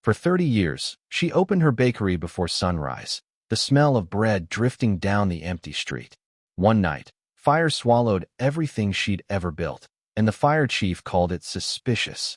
For 30 years, she opened her bakery before sunrise, the smell of bread drifting down the empty street. One night, fire swallowed everything she'd ever built, and the fire chief called it suspicious.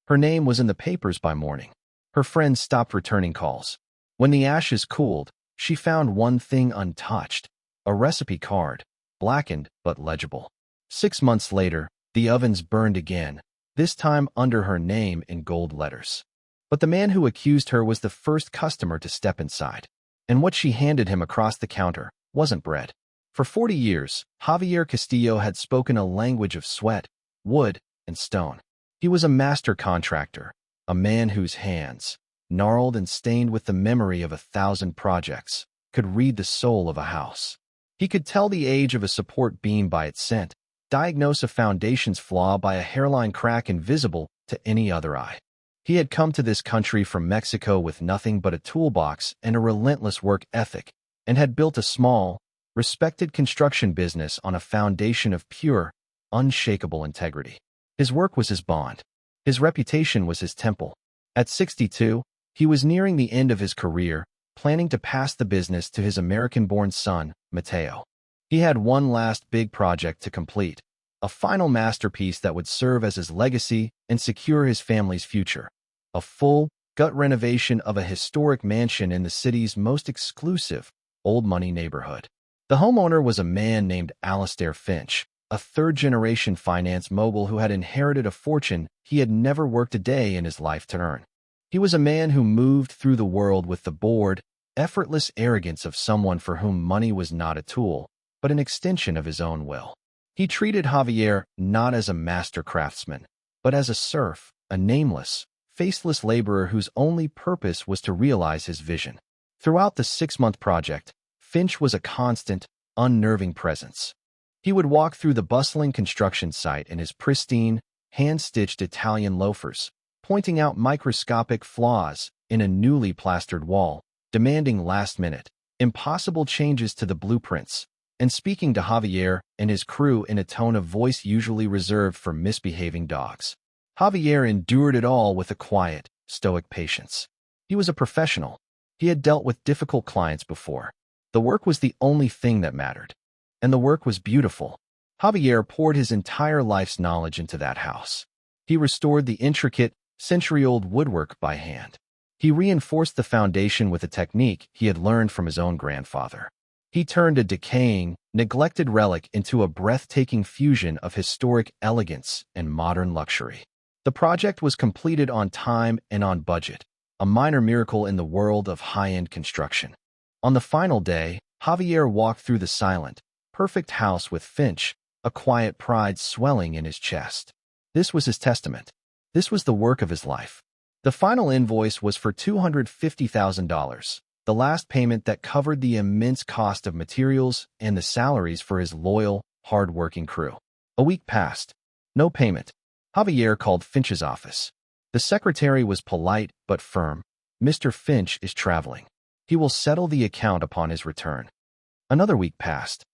Her name was in the papers by morning. Her friends stopped returning calls. When the ashes cooled, she found one thing untouched: a recipe card, blackened but legible. 6 months later, the ovens burned again, this time under her name in gold letters. But the man who accused her was the first customer to step inside, and what she handed him across the counter wasn't bread. For 40 years, Javier Castillo had spoken a language of sweat, wood, and stone. He was a master contractor, a man whose hands, gnarled and stained with the memory of 1,000 projects, could read the soul of a house. He could tell the age of a support beam by its scent, diagnose a foundation's flaw by a hairline crack invisible to any other eye. He had come to this country from Mexico with nothing but a toolbox and a relentless work ethic, and had built a small, respected construction business on a foundation of pure, unshakable integrity. His work was his bond. His reputation was his temple. At 62, he was nearing the end of his career, planning to pass the business to his American-born son, Mateo. He had one last big project to complete, a final masterpiece that would serve as his legacy and secure his family's future: a full, gut renovation of a historic mansion in the city's most exclusive, old-money neighborhood. The homeowner was a man named Alastair Finch, a third-generation finance mogul who had inherited a fortune he had never worked a day in his life to earn. He was a man who moved through the world with the bored, effortless arrogance of someone for whom money was not a tool, but an extension of his own will. He treated Javier not as a master craftsman, but as a serf, a nameless, faceless laborer whose only purpose was to realize his vision. Throughout the 6-month project, Finch was a constant, unnerving presence. He would walk through the bustling construction site in his pristine, hand-stitched Italian loafers, pointing out microscopic flaws in a newly plastered wall, demanding last-minute, impossible changes to the blueprints, and speaking to Javier and his crew in a tone of voice usually reserved for misbehaving dogs. Javier endured it all with a quiet, stoic patience. He was a professional. He had dealt with difficult clients before. The work was the only thing that mattered. And the work was beautiful. Javier poured his entire life's knowledge into that house. He restored the intricate, century-old woodwork by hand. He reinforced the foundation with a technique he had learned from his own grandfather. He turned a decaying, neglected relic into a breathtaking fusion of historic elegance and modern luxury. The project was completed on time and on budget, a minor miracle in the world of high-end construction. On the final day, Javier walked through the silent, perfect house with Finch, a quiet pride swelling in his chest. This was his testament. This was the work of his life. The final invoice was for $250,000, the last payment that covered the immense cost of materials and the salaries for his loyal, hard-working crew. A week passed. No payment. Javier called Finch's office. The secretary was polite but firm. "Mr. Finch is traveling. He will settle the account upon his return." Another week passed.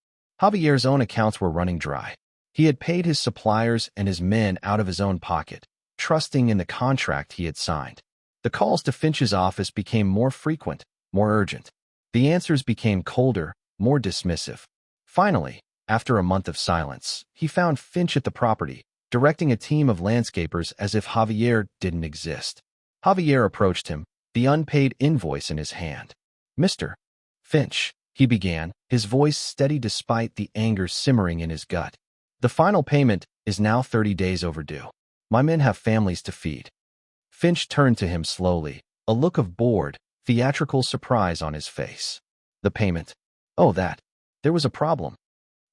Javier's own accounts were running dry. He had paid his suppliers and his men out of his own pocket, trusting in the contract he had signed. The calls to Finch's office became more frequent, more urgent. The answers became colder, more dismissive. Finally, after a month of silence, he found Finch at the property, directing a team of landscapers as if Javier didn't exist. Javier approached him, the unpaid invoice in his hand. "Mr. Finch," he began, his voice steady despite the anger simmering in his gut. "The final payment is now 30 days overdue. My men have families to feed." Finch turned to him slowly, a look of bored, theatrical surprise on his face. "The payment? Oh, that. There was a problem."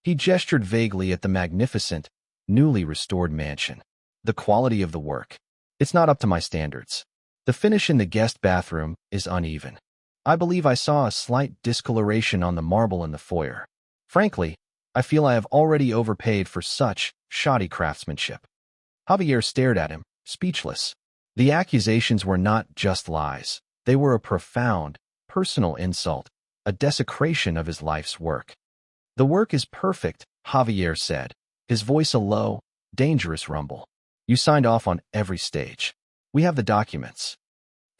He gestured vaguely at the magnificent, newly restored mansion. "The quality of the work. It's not up to my standards. The finish in the guest bathroom is uneven. I believe I saw a slight discoloration on the marble in the foyer. Frankly, I feel I have already overpaid for such shoddy craftsmanship." Javier stared at him, speechless. The accusations were not just lies. They were a profound, personal insult, a desecration of his life's work. "The work is perfect," Javier said, his voice a low, dangerous rumble. "You signed off on every stage. We have the documents."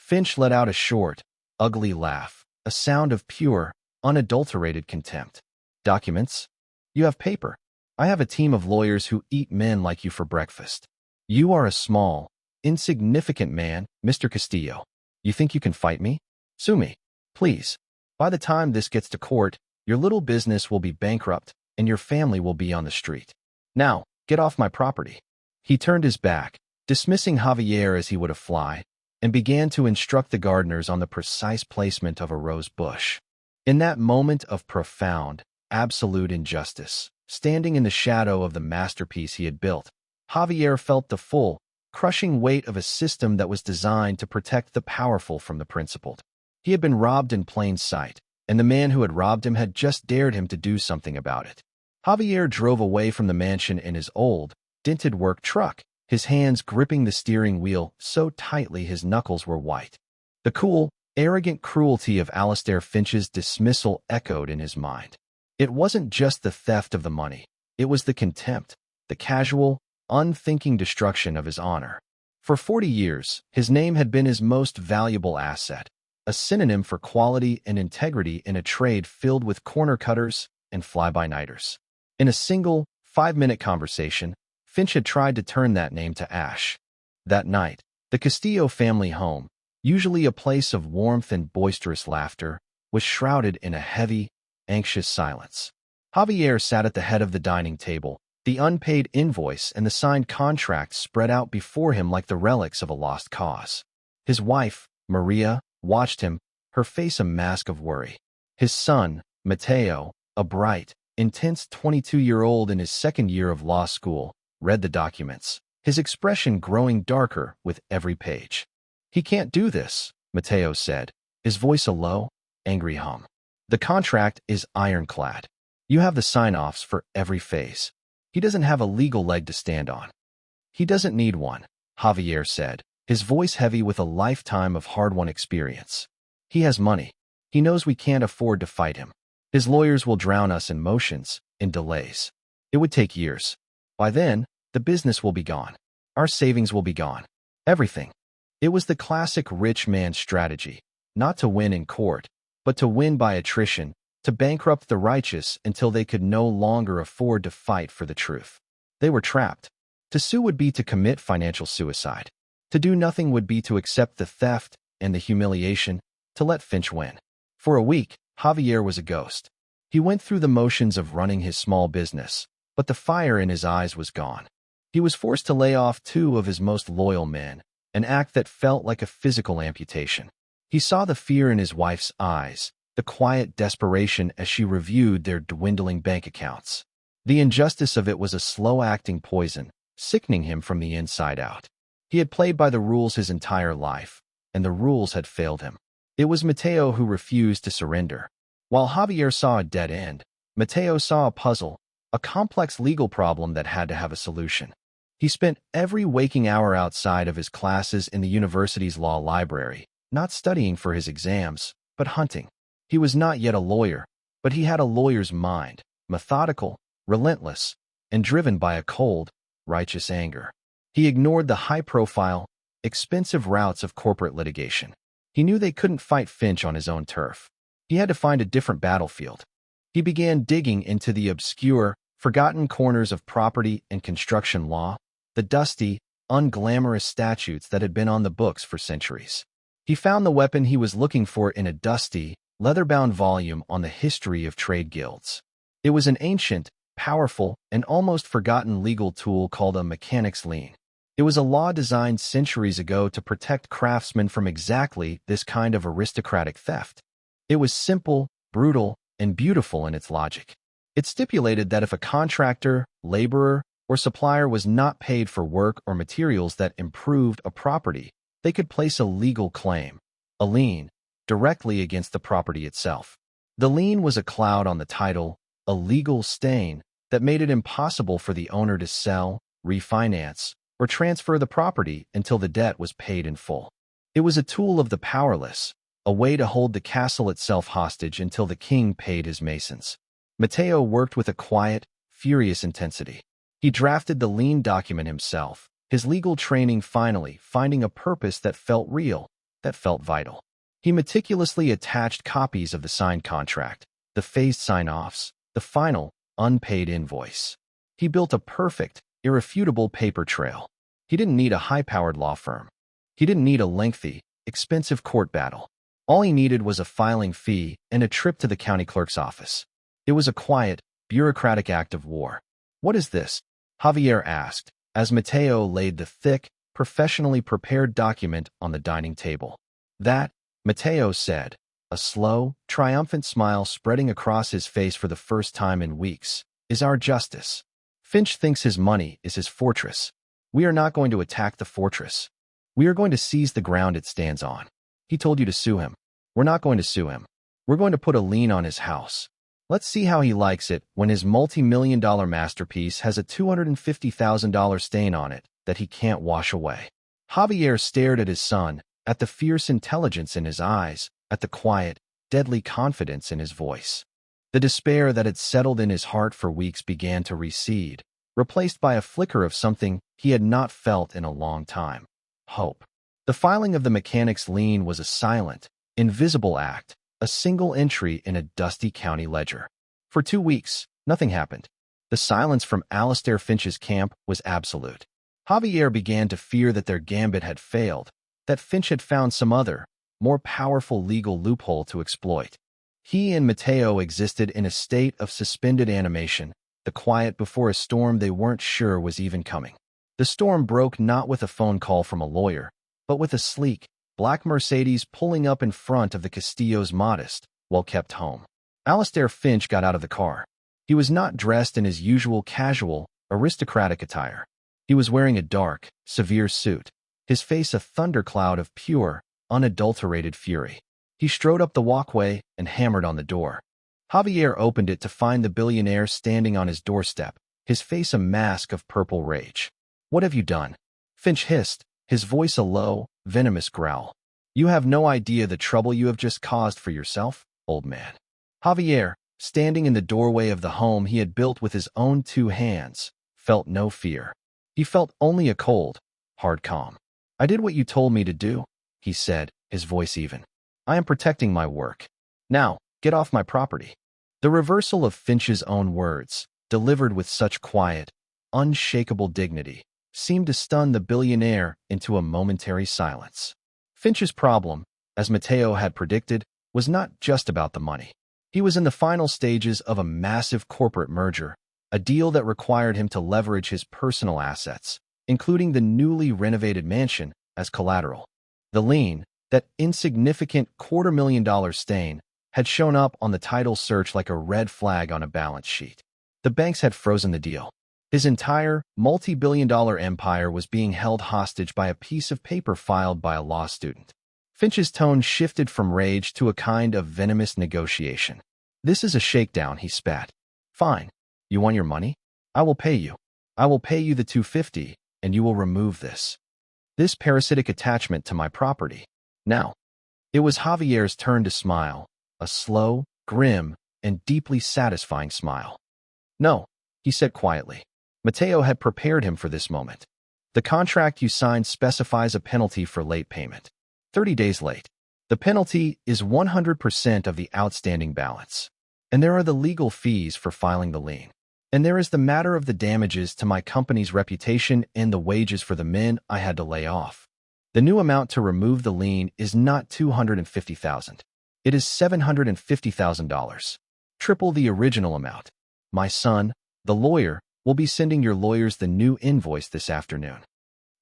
Finch let out a short, ugly laugh, a sound of pure, unadulterated contempt. Documents? You have paper. I have a team of lawyers who eat men like you for breakfast. You are a small, insignificant man, Mr. Castillo. You think you can fight me? Sue me, please. By the time this gets to court, your little business will be bankrupt and your family will be on the street. Now, get off my property. He turned his back, dismissing Javier as he would a fly, and began to instruct the gardeners on the precise placement of a rose bush. In that moment of profound, absolute injustice, standing in the shadow of the masterpiece he had built, Javier felt the full, crushing weight of a system that was designed to protect the powerful from the principled. He had been robbed in plain sight, and the man who had robbed him had just dared him to do something about it. Javier drove away from the mansion in his old, dinted work truck, his hands gripping the steering wheel so tightly his knuckles were white. The cool, arrogant cruelty of Alistair Finch's dismissal echoed in his mind. It wasn't just the theft of the money. It was the contempt, the casual, unthinking destruction of his honor. For 40 years, his name had been his most valuable asset, a synonym for quality and integrity in a trade filled with corner cutters and fly-by-nighters. In a single, 5-minute conversation, Finch had tried to turn that name to ash. That night, the Castillo family home, usually a place of warmth and boisterous laughter, was shrouded in a heavy, anxious silence. Javier sat at the head of the dining table, the unpaid invoice and the signed contract spread out before him like the relics of a lost cause. His wife, Maria, watched him, her face a mask of worry. His son, Mateo, a bright, intense 22-year-old in his second year of law school, read the documents, his expression growing darker with every page. "He can't do this," Mateo said, his voice a low, angry hum. "The contract is ironclad. You have the sign-offs for every phase. He doesn't have a legal leg to stand on." "He doesn't need one," Javier said, his voice heavy with a lifetime of hard-won experience. "He has money. He knows we can't afford to fight him. His lawyers will drown us in motions, in delays. It would take years. By then, the business will be gone. Our savings will be gone. Everything." It was the classic rich man's strategy, not to win in court, but to win by attrition, to bankrupt the righteous until they could no longer afford to fight for the truth. They were trapped. To sue would be to commit financial suicide. To do nothing would be to accept the theft and the humiliation, to let Finch win. For a week, Javier was a ghost. He went through the motions of running his small business, but the fire in his eyes was gone. He was forced to lay off 2 of his most loyal men, an act that felt like a physical amputation. He saw the fear in his wife's eyes, the quiet desperation as she reviewed their dwindling bank accounts. The injustice of it was a slow-acting poison, sickening him from the inside out. He had played by the rules his entire life, and the rules had failed him. It was Mateo who refused to surrender. While Javier saw a dead end, Mateo saw a puzzle, a complex legal problem that had to have a solution. He spent every waking hour outside of his classes in the university's law library, not studying for his exams, but hunting. He was not yet a lawyer, but he had a lawyer's mind, methodical, relentless, and driven by a cold, righteous anger. He ignored the high-profile, expensive routes of corporate litigation. He knew they couldn't fight Finch on his own turf. He had to find a different battlefield. He began digging into the obscure, forgotten corners of property and construction law, the dusty, unglamorous statutes that had been on the books for centuries. He found the weapon he was looking for in a dusty, leather-bound volume on the history of trade guilds. It was an ancient, powerful, and almost forgotten legal tool called a mechanic's lien. It was a law designed centuries ago to protect craftsmen from exactly this kind of aristocratic theft. It was simple, brutal, and beautiful in its logic. It stipulated that if a contractor, laborer, or supplier was not paid for work or materials that improved a property, they could place a legal claim, a lien, directly against the property itself. The lien was a cloud on the title, a legal stain that made it impossible for the owner to sell, refinance, or transfer the property until the debt was paid in full. It was a tool of the powerless, a way to hold the castle itself hostage until the king paid his masons. Mateo worked with a quiet, furious intensity. He drafted the lien document himself, his legal training finally finding a purpose that felt real, that felt vital. He meticulously attached copies of the signed contract, the phased sign-offs, the final, unpaid invoice. He built a perfect, irrefutable paper trail. He didn't need a high-powered law firm. He didn't need a lengthy, expensive court battle. All he needed was a filing fee and a trip to the county clerk's office. It was a quiet, bureaucratic act of war. "What is this?" Javier asked, as Mateo laid the thick, professionally prepared document on the dining table. "That," Mateo said, a slow, triumphant smile spreading across his face for the first time in weeks, "is our justice. Finch thinks his money is his fortress. We are not going to attack the fortress. We are going to seize the ground it stands on. He told you to sue him. We're not going to sue him. We're going to put a lien on his house. Let's see how he likes it when his multi-million-dollar masterpiece has a $250,000 stain on it that he can't wash away." Javier stared at his son, at the fierce intelligence in his eyes, at the quiet, deadly confidence in his voice. The despair that had settled in his heart for weeks began to recede, replaced by a flicker of something he had not felt in a long time: hope. The filing of the mechanic's lien was a silent, invisible act, a single entry in a dusty county ledger. For 2 weeks, nothing happened. The silence from Alastair Finch's camp was absolute. Javier began to fear that their gambit had failed, that Finch had found some other, more powerful legal loophole to exploit. He and Mateo existed in a state of suspended animation, the quiet before a storm they weren't sure was even coming. The storm broke not with a phone call from a lawyer, but with a sleek, black Mercedes pulling up in front of the Castillo's modest, well-kept home. Alastair Finch got out of the car. He was not dressed in his usual casual, aristocratic attire. He was wearing a dark, severe suit, his face a thundercloud of pure, unadulterated fury. He strode up the walkway and hammered on the door. Javier opened it to find the billionaire standing on his doorstep, his face a mask of purple rage. "What have you done?" Finch hissed, his voice a low, venomous growl. "You have no idea the trouble you have just caused for yourself, old man." Javier, standing in the doorway of the home he had built with his own 2 hands, felt no fear. He felt only a cold, hard calm. "I did what you told me to do," he said, his voice even. "I am protecting my work. Now, get off my property." The reversal of Finch's own words, delivered with such quiet, unshakable dignity, seemed to stun the billionaire into a momentary silence. Finch's problem, as Mateo had predicted, was not just about the money. He was in the final stages of a massive corporate merger, a deal that required him to leverage his personal assets, including the newly renovated mansion, as collateral. The lien, that insignificant $250,000 stain, had shown up on the title search like a red flag on a balance sheet. The banks had frozen the deal. His entire, multi-billion-dollar empire was being held hostage by a piece of paper filed by a law student. Finch's tone shifted from rage to a kind of venomous negotiation. "This is a shakedown," he spat. "Fine. You want your money? I will pay you. I will pay you the $250, and you will remove this parasitic attachment to my property. Now." It was Javier's turn to smile, a slow, grim, and deeply satisfying smile. "No," he said quietly. Mateo had prepared him for this moment. "The contract you signed specifies a penalty for late payment. 30 days late. The penalty is 100% of the outstanding balance. And there are the legal fees for filing the lien. And there is the matter of the damages to my company's reputation and the wages for the men I had to lay off. The new amount to remove the lien is not $250,000. It is $750,000. Triple the original amount. My son, the lawyer, will be sending your lawyers the new invoice this afternoon."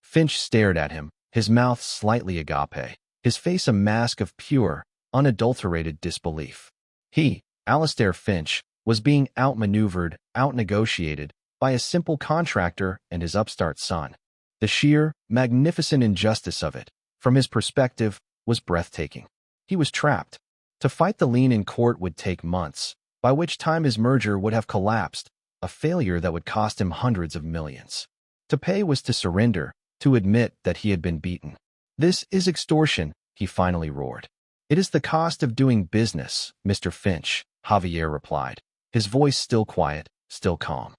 Finch stared at him, his mouth slightly agape, his face a mask of pure, unadulterated disbelief. He, Alastair Finch, was being outmaneuvered, outnegotiated, by a simple contractor and his upstart son. The sheer, magnificent injustice of it, from his perspective, was breathtaking. He was trapped. To fight the lien in court would take months, by which time his merger would have collapsed, a failure that would cost him hundreds of millions. To pay was to surrender, to admit that he had been beaten. "This is extortion," he finally roared. "It is the cost of doing business, Mr. Finch," Javier replied, his voice still quiet, still calm.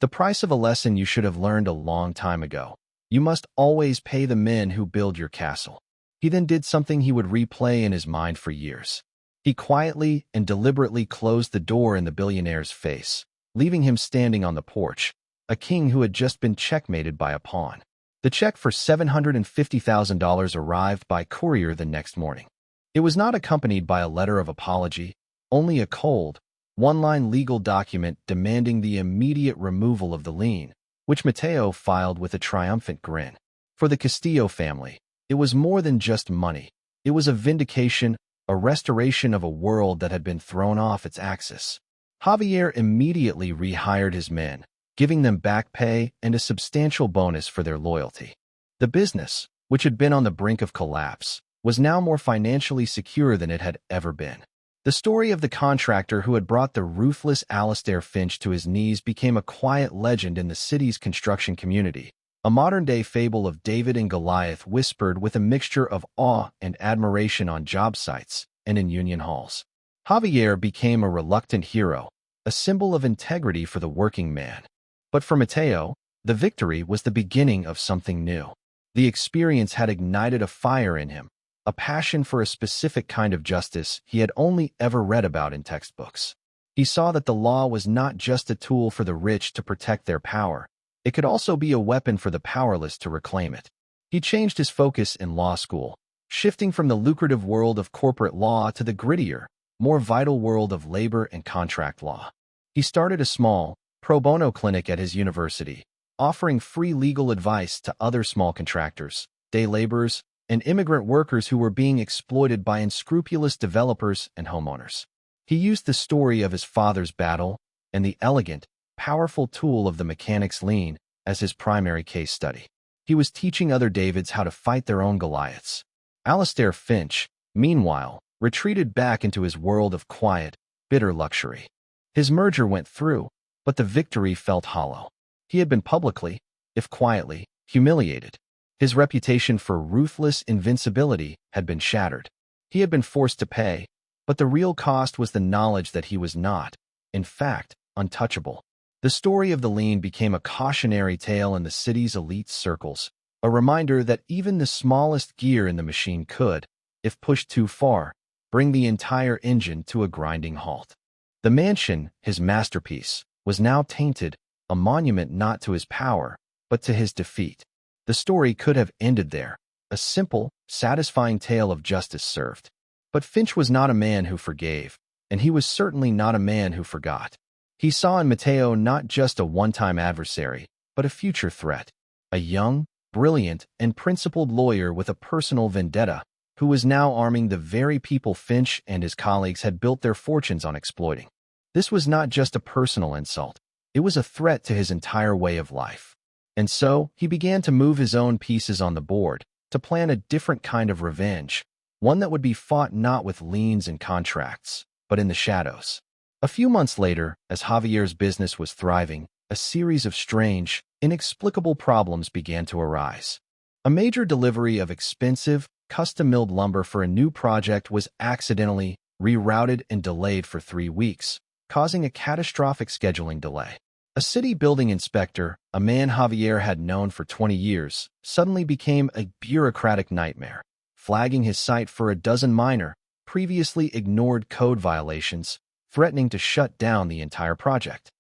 "The price of a lesson you should have learned a long time ago. You must always pay the men who build your castle." He then did something he would replay in his mind for years. He quietly and deliberately closed the door in the billionaire's face, leaving him standing on the porch, a king who had just been checkmated by a pawn. The check for $750,000 arrived by courier the next morning. It was not accompanied by a letter of apology, only a cold, one-line legal document demanding the immediate removal of the lien, which Mateo filed with a triumphant grin. For the Castillo family, it was more than just money. It was a vindication, a restoration of a world that had been thrown off its axis. Javier immediately rehired his men, giving them back pay and a substantial bonus for their loyalty. The business, which had been on the brink of collapse, was now more financially secure than it had ever been. The story of the contractor who had brought the ruthless Alastair Finch to his knees became a quiet legend in the city's construction community, a modern-day fable of David and Goliath whispered with a mixture of awe and admiration on job sites and in union halls. Javier became a reluctant hero, a symbol of integrity for the working man. But for Mateo, the victory was the beginning of something new. The experience had ignited a fire in him, a passion for a specific kind of justice he had only ever read about in textbooks. He saw that the law was not just a tool for the rich to protect their power. It could also be a weapon for the powerless to reclaim it. He changed his focus in law school, shifting from the lucrative world of corporate law to the grittier, more vital world of labor and contract law. He started a small, pro bono clinic at his university, offering free legal advice to other small contractors, day laborers, and immigrant workers who were being exploited by unscrupulous developers and homeowners. He used the story of his father's battle and the elegant, powerful tool of the mechanic's lien as his primary case study. He was teaching other Davids how to fight their own Goliaths. Alastair Finch, meanwhile, retreated back into his world of quiet, bitter luxury. His merger went through, but the victory felt hollow. He had been publicly, if quietly, humiliated. His reputation for ruthless invincibility had been shattered. He had been forced to pay, but the real cost was the knowledge that he was not, in fact, untouchable. The story of the lien became a cautionary tale in the city's elite circles, a reminder that even the smallest gear in the machine could, if pushed too far, bring the entire engine to a grinding halt. The mansion, his masterpiece, was now tainted, a monument not to his power, but to his defeat. The story could have ended there, a simple, satisfying tale of justice served. But Finch was not a man who forgave, and he was certainly not a man who forgot. He saw in Mateo not just a one-time adversary, but a future threat, a young, brilliant, and principled lawyer with a personal vendetta, who was now arming the very people Finch and his colleagues had built their fortunes on exploiting. This was not just a personal insult, it was a threat to his entire way of life. And so, he began to move his own pieces on the board, to plan a different kind of revenge, one that would be fought not with liens and contracts, but in the shadows. A few months later, as Javier's business was thriving, a series of strange, inexplicable problems began to arise. A major delivery of expensive, custom-milled lumber for a new project was accidentally rerouted and delayed for 3 weeks, causing a catastrophic scheduling delay. A city building inspector, a man Javier had known for 20 years, suddenly became a bureaucratic nightmare, flagging his site for a dozen minor, previously ignored code violations, threatening to shut down the entire project.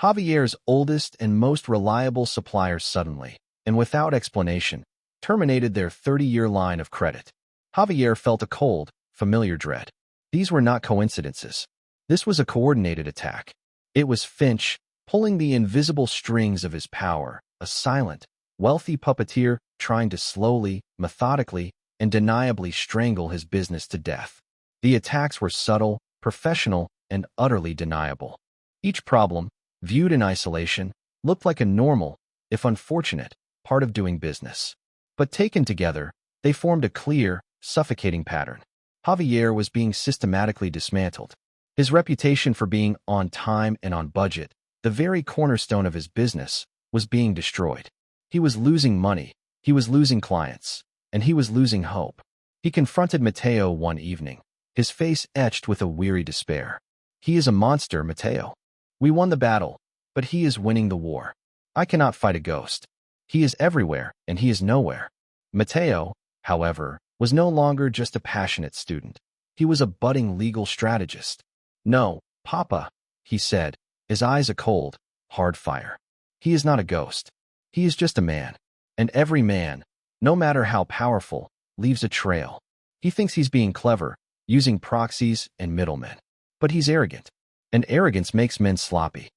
Javier's oldest and most reliable suppliers suddenly, and without explanation, terminated their 30-year line of credit. Javier felt a cold, familiar dread. These were not coincidences. This was a coordinated attack. It was Finch, pulling the invisible strings of his power, a silent, wealthy puppeteer trying to slowly, methodically, and deniably strangle his business to death. The attacks were subtle, professional, and utterly deniable. Each problem, viewed in isolation, looked like a normal, if unfortunate, part of doing business. But taken together, they formed a clear, suffocating pattern. Javier was being systematically dismantled. His reputation for being on time and on budget, the very cornerstone of his business, was being destroyed. He was losing money, he was losing clients, and he was losing hope. He confronted Mateo one evening, his face etched with a weary despair. "He is a monster, Mateo. We won the battle, but he is winning the war. I cannot fight a ghost. He is everywhere, and he is nowhere." Mateo, however, was no longer just a passionate student. He was a budding legal strategist. "No, Papa," he said, his eyes a cold, hard fire. "He is not a ghost. He is just a man. And every man, no matter how powerful, leaves a trail. He thinks he's being clever, using proxies and middlemen. But he's arrogant. And arrogance makes men sloppy."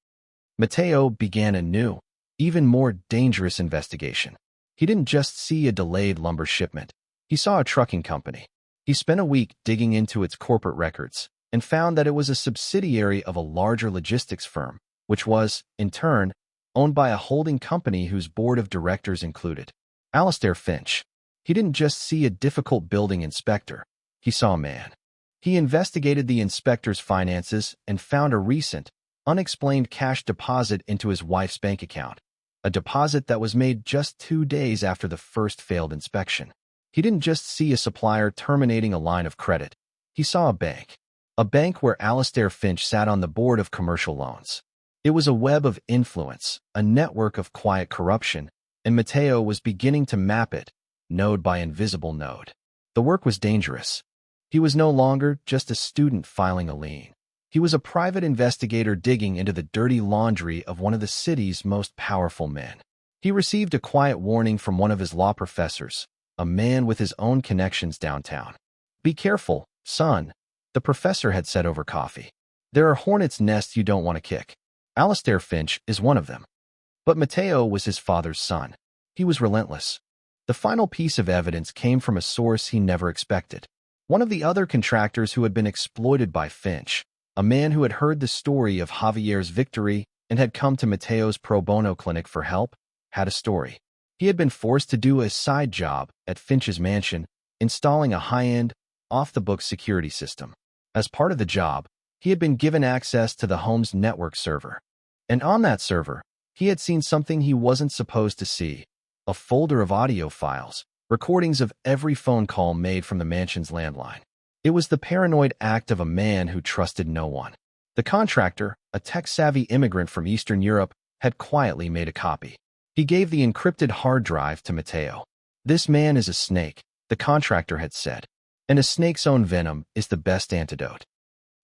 Mateo began a new, even more dangerous investigation. He didn't just see a delayed lumber shipment. He saw a trucking company. He spent a week digging into its corporate records and found that it was a subsidiary of a larger logistics firm, which was, in turn, owned by a holding company whose board of directors included Alastair Finch. He didn't just see a difficult building inspector. He saw a man. He investigated the inspector's finances and found a recent, unexplained cash deposit into his wife's bank account, a deposit that was made just 2 days after the first failed inspection. He didn't just see a supplier terminating a line of credit. He saw a bank where Alastair Finch sat on the board of commercial loans. It was a web of influence, a network of quiet corruption, and Mateo was beginning to map it, node by invisible node. The work was dangerous. He was no longer just a student filing a lien. He was a private investigator digging into the dirty laundry of one of the city's most powerful men. He received a quiet warning from one of his law professors, a man with his own connections downtown. "Be careful, son," the professor had said over coffee. "There are hornets' nests you don't want to kick. Alastair Finch is one of them." But Mateo was his father's son. He was relentless. The final piece of evidence came from a source he never expected. One of the other contractors who had been exploited by Finch, a man who had heard the story of Javier's victory and had come to Mateo's pro bono clinic for help, had a story. He had been forced to do a side job at Finch's mansion, installing a high-end, off-the-books security system. As part of the job, he had been given access to the home's network server. And on that server, he had seen something he wasn't supposed to see, a folder of audio files, recordings of every phone call made from the mansion's landline. It was the paranoid act of a man who trusted no one. The contractor, a tech-savvy immigrant from Eastern Europe, had quietly made a copy. He gave the encrypted hard drive to Mateo. "This man is a snake," the contractor had said, "and a snake's own venom is the best antidote."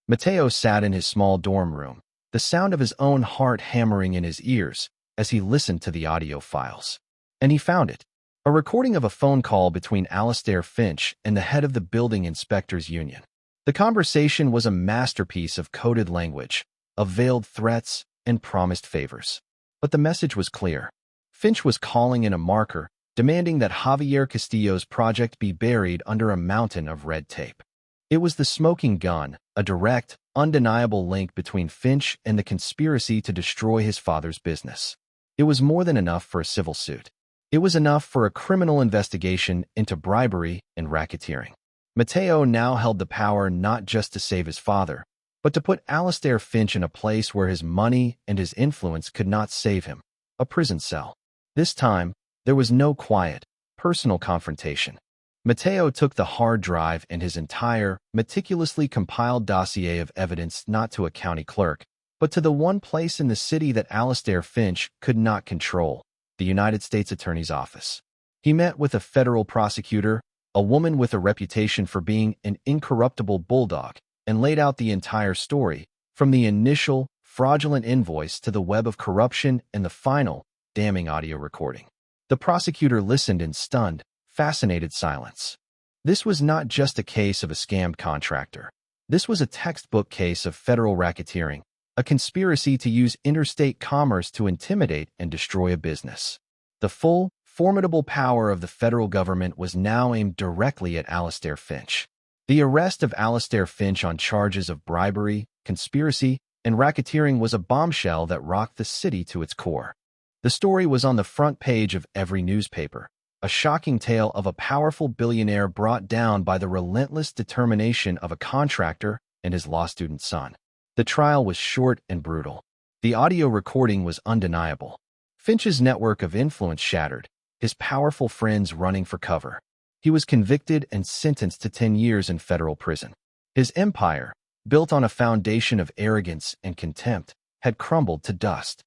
Mateo sat in his small dorm room, the sound of his own heart hammering in his ears as he listened to the audio files. And he found it. A recording of a phone call between Alastair Finch and the head of the Building Inspectors Union. The conversation was a masterpiece of coded language, of veiled threats and promised favors. But the message was clear. Finch was calling in a marker, demanding that Javier Castillo's project be buried under a mountain of red tape. It was the smoking gun, a direct, undeniable link between Finch and the conspiracy to destroy his father's business. It was more than enough for a civil suit. It was enough for a criminal investigation into bribery and racketeering. Mateo now held the power not just to save his father, but to put Alastair Finch in a place where his money and his influence could not save him, a prison cell. This time, there was no quiet, personal confrontation. Mateo took the hard drive and his entire, meticulously compiled dossier of evidence not to a county clerk, but to the one place in the city that Alastair Finch could not control, the United States Attorney's Office. He met with a federal prosecutor, a woman with a reputation for being an incorruptible bulldog, and laid out the entire story, from the initial, fraudulent invoice to the web of corruption and the final, damning audio recording. The prosecutor listened in stunned, fascinated silence. This was not just a case of a scammed contractor. This was a textbook case of federal racketeering, a conspiracy to use interstate commerce to intimidate and destroy a business. The full, formidable power of the federal government was now aimed directly at Alastair Finch. The arrest of Alastair Finch on charges of bribery, conspiracy, and racketeering was a bombshell that rocked the city to its core. The story was on the front page of every newspaper, a shocking tale of a powerful billionaire brought down by the relentless determination of a contractor and his law student son. The trial was short and brutal. The audio recording was undeniable. Finch's network of influence shattered, his powerful friends running for cover. He was convicted and sentenced to 10 years in federal prison. His empire, built on a foundation of arrogance and contempt, had crumbled to dust.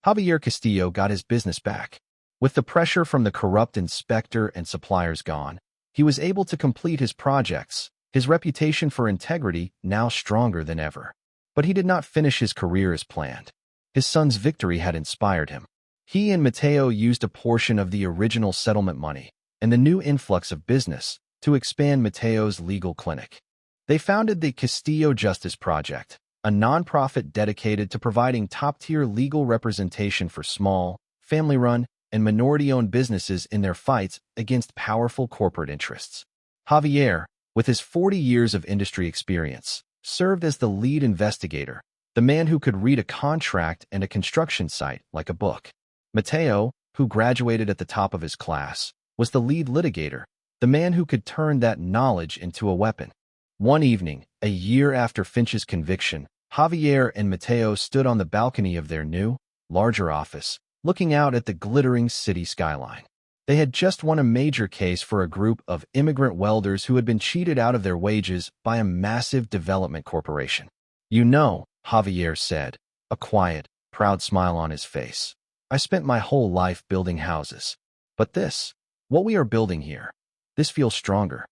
Javier Castillo got his business back. With the pressure from the corrupt inspector and suppliers gone, He was able to complete his projects, his reputation for integrity now stronger than ever. But he did not finish his career as planned. His son's victory had inspired him. He and Matteo used a portion of the original settlement money and the new influx of business to expand Matteo's legal clinic. They founded the Castillo Justice Project, a nonprofit dedicated to providing top-tier legal representation for small, family-run, and minority-owned businesses in their fights against powerful corporate interests. Javier, with his 40 years of industry experience, served as the lead investigator, the man who could read a contract and a construction site like a book. Matteo, who graduated at the top of his class, was the lead litigator, the man who could turn that knowledge into a weapon. One evening, a year after Finch's conviction, Javier and Matteo stood on the balcony of their new, larger office, looking out at the glittering city skyline. They had just won a major case for a group of immigrant welders who had been cheated out of their wages by a massive development corporation. "You know," Javier said, a quiet, proud smile on his face, "I spent my whole life building houses. But this, what we are building here, this feels stronger.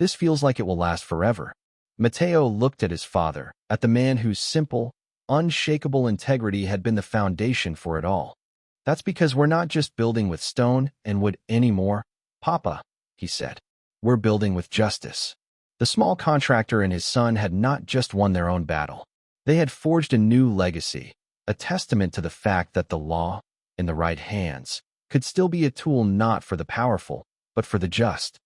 This feels like it will last forever." Matteo looked at his father, at the man whose simple, unshakable integrity had been the foundation for it all. "That's because we're not just building with stone and wood anymore, Papa," he said. "We're building with justice." The small contractor and his son had not just won their own battle. They had forged a new legacy, a testament to the fact that the law, in the right hands, could still be a tool not for the powerful, but for the just.